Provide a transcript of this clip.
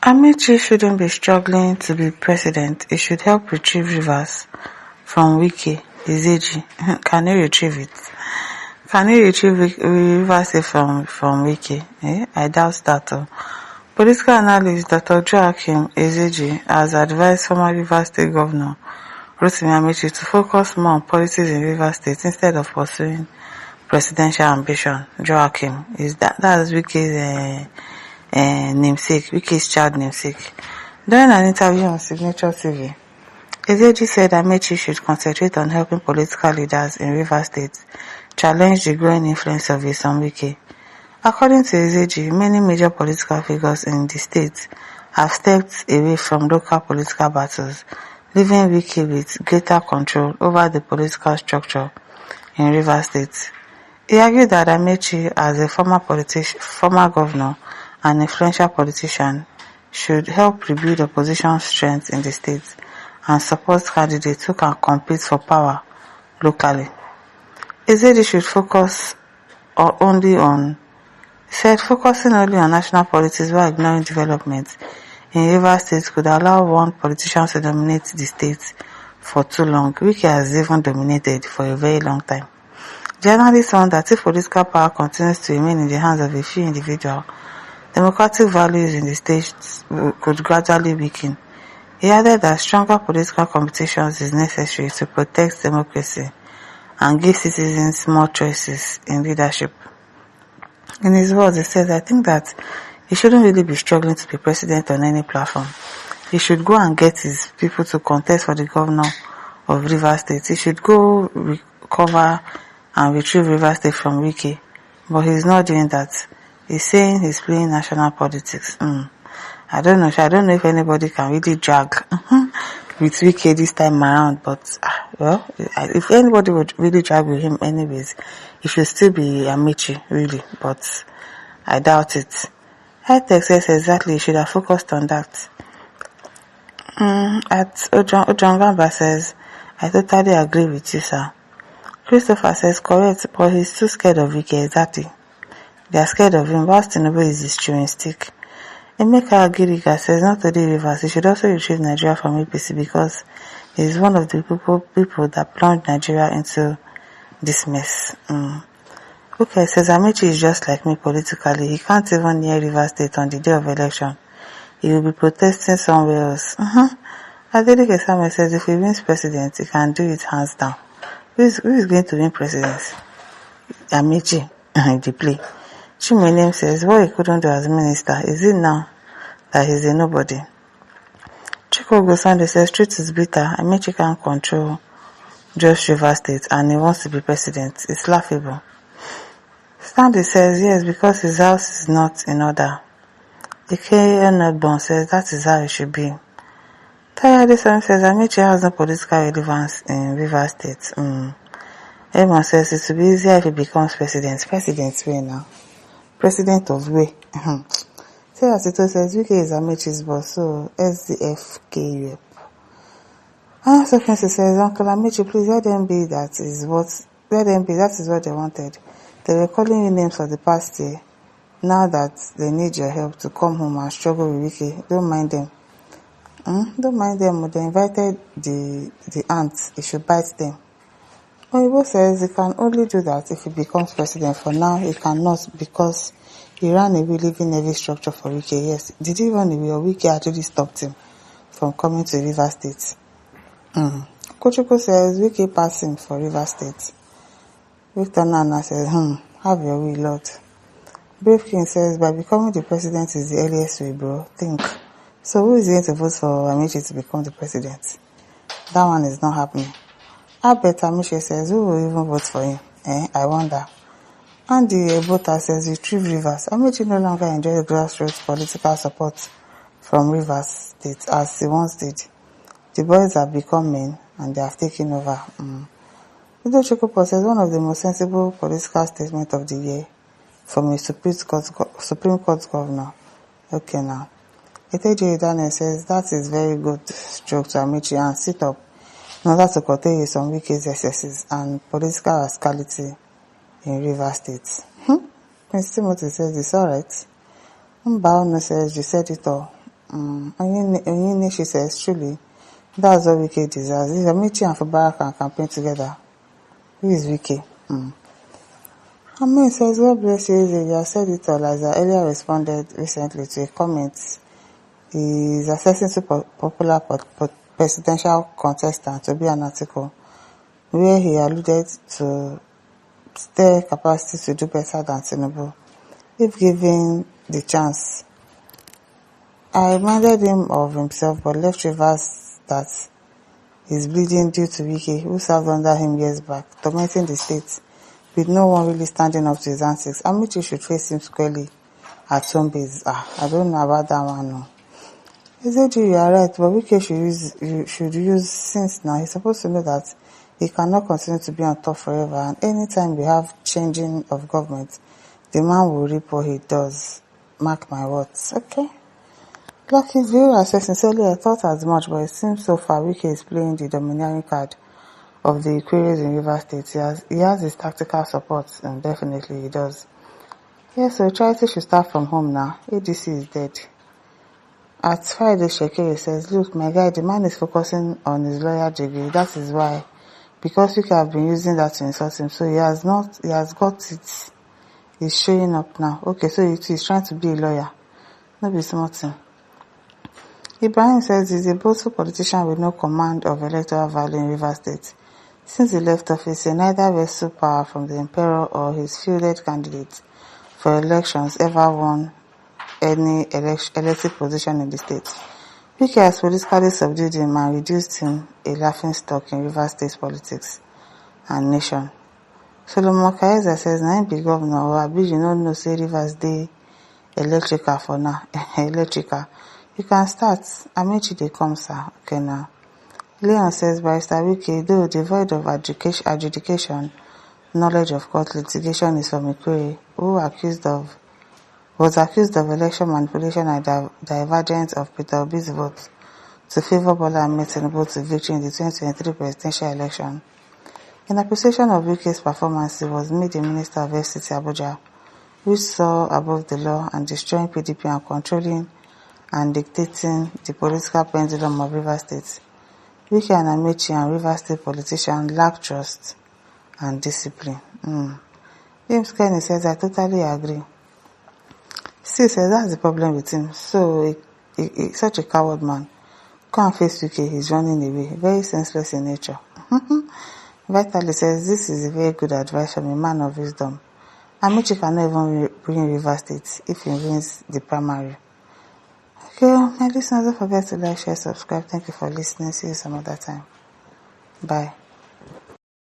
Amaechi shouldn't be struggling to be president. He should help retrieve rivers from Wike, Ezeji. Can he retrieve it? Can he retrieve rivers from Wike? I doubt that. Political analyst Dr. Ezeji has advised former Rivers State Governor Rotimi Amaechi to focus more on politics in Rivers State instead of pursuing presidential ambition. Joachim is that's Wike's namesake, Wike's child namesake. During an interview on Signature TV, Ezeji said Amaechi should concentrate on helping political leaders in Rivers State challenge the growing influence of his son Wike. According to Ezeji, many major political figures in the state have stepped away from local political battles, leaving Wike with greater control over the political structure in Rivers State. He argued that Amaechi, as a former governor and influential politician, should help rebuild opposition strength in the state and support candidates who can compete for power locally. Ezeji should focusing only on national politics while ignoring development in Rivers State could allow one politician to dominate the state for too long. Wike has even dominated for a very long time. Journalists warned that if political power continues to remain in the hands of a few individuals, democratic values in the state could gradually weaken. He added that stronger political competition is necessary to protect democracy and give citizens more choices in leadership. In his words, he says, I think that he shouldn't really be struggling to be president on any platform. He should go and get his people to contest for the governor of Rivers State. He should go recover and retrieve Rivers State from Wike. But he's not doing that. He's saying he's playing national politics. I don't know if anybody can really drag with Wike this time around, but if anybody would really drag with him anyways, it should still be Amaechi, really, but I doubt it. High-Tech says exactly he should have focused on that. At Ojongamba says, I totally agree with you, sir. Christopher says, correct, but he's too scared of Wike, exactly. They are scared of him, whilst Tinubu is his chewing stick. Emeka Agiriga says, not only Rivers, he should also retrieve Nigeria from APC because he is one of the people that plunged Nigeria into this mess. Okay, says Amaechi is just like me politically. He can't even near Rivers State on the day of election. He will be protesting somewhere else. Adeleke Samuel says if he wins president, he can do it hands down. Who is going to win presidency? Amaechi, the play. Chimenem says what he couldn't do as minister, is it now that he's a nobody? Chikogo Sunday says truth is bitter. Amaechi can't control just Rivers State and he wants to be president. It's laughable. Stanley says yes, because his house is not in order. Ike Nodbon says that is how it should be. Tayade Sam says Amaechi has no political relevance in Rivers State. Emma says it will be easier if he becomes president. President where now? President of where? Sarah Sito says Wike is Amaechi's boss, so SDFK. Anna Sokensi says Uncle Amaechi, please let them be, that is what they wanted. They were calling you names for the past year. Now that they need your help to come home and struggle with Wike, don't mind them. Don't mind them. They invited the ants. He should bite them. Oyibo says he can only do that if he becomes president. For now, he cannot because he ran away leaving every structure for Wike. Yes, did he run away or Wike actually stopped him from coming to River State? Kochoko says Wike passed him for River State. Victor Nana says, have your way, Lord. Brave King says, by becoming the president is the earliest way, bro. Think. So who is going to vote for Amaechi to become the president? That one is not happening. I bet Amaechi says, who will even vote for him? I wonder. Andy Ebota says, retrieve Rivers. Amaechi no longer enjoys grassroots political support from Rivers State as he once did. The boys have become men and they have taken over. Udo Chokopo says, one of the most sensible political statements of the year from a Supreme Court governor. Okay now. Ezeji Daniel says, that is very good stroke to Amaechi and sit up in order to curtail some Wike's excesses and political rascality in Rivers State. Prince Timothy says, it's alright. Mbaono says, you said it all. Onyinyechi says, truly, that's what Wike deserves. If Amaechi and Fubara can campaign together, who is Wike? Amaechi says, God bless you, Ezeji. You have said it all, as I earlier responded recently to a comment. He is assessing two popular presidential contestants to be an article where he alluded to their capacity to do better than Tinubu if given the chance. I reminded him of himself but left Rivers that he's bleeding due to Wike, who served under him years back, tormenting the state with no one really standing up to his antics. Amaechi should face him squarely at home base. I don't know about that one. No. Ezeji, you are right, but Wike should use sense now. He's supposed to know that he cannot continue to be on top forever, and anytime we have changing of government, the man will reap what he does. Mark my words. Okay. Lucky viewer, I said sincerely, I thought as much, but it seems so far Wike is playing the domineering card of the queries in River State. He has his tactical support, and definitely he does. Yes, so charity should start from home now. ADC is dead. At Friday, Shekere says, look, my guy, the man is focusing on his lawyer degree. That is why. Because Wike have been using that to insult him. So he has got it. He's showing up now. Okay, so he's trying to be a lawyer. No be smart thing. Ibrahim says he's a boastful politician with no command of electoral value in River State. Since he left office, he neither wrestled power from the emperor or his fielded candidates for elections ever won any elective position in the state. Wike has politically subdued him and reduced him a laughingstock in River State politics and nation. Solomon Kaeza says, na him be governor, or abi you no know say Rivers dey electrical for now. Electrical. You can start. Amaechi dey come, sir. Okay now. Leon says, Barrister Wike, though devoid of adjudication, knowledge of court litigation is from Ikwe, who was accused of election manipulation and divergence of Peter Obi's vote to favor Bola Ahmed Tinubu to victory in the 2023 presidential election. In appreciation of Wike's performance, he was made the Minister of FCT Abuja, which saw above the law and destroying PDP and controlling and dictating the political pendulum of River State. Wike and Amaechi and River State politicians lack trust and discipline. James Kenny says, I totally agree. Still says that's the problem with him. So, such a coward man. Come and face Wike, he's running away. Very senseless in nature. Vitali says, this is a very good advice from a man of wisdom. Amaechi cannot even bring River State if he wins the primary. Okay, my listeners, don't forget to like, share, subscribe. Thank you for listening. See you some other time. Bye.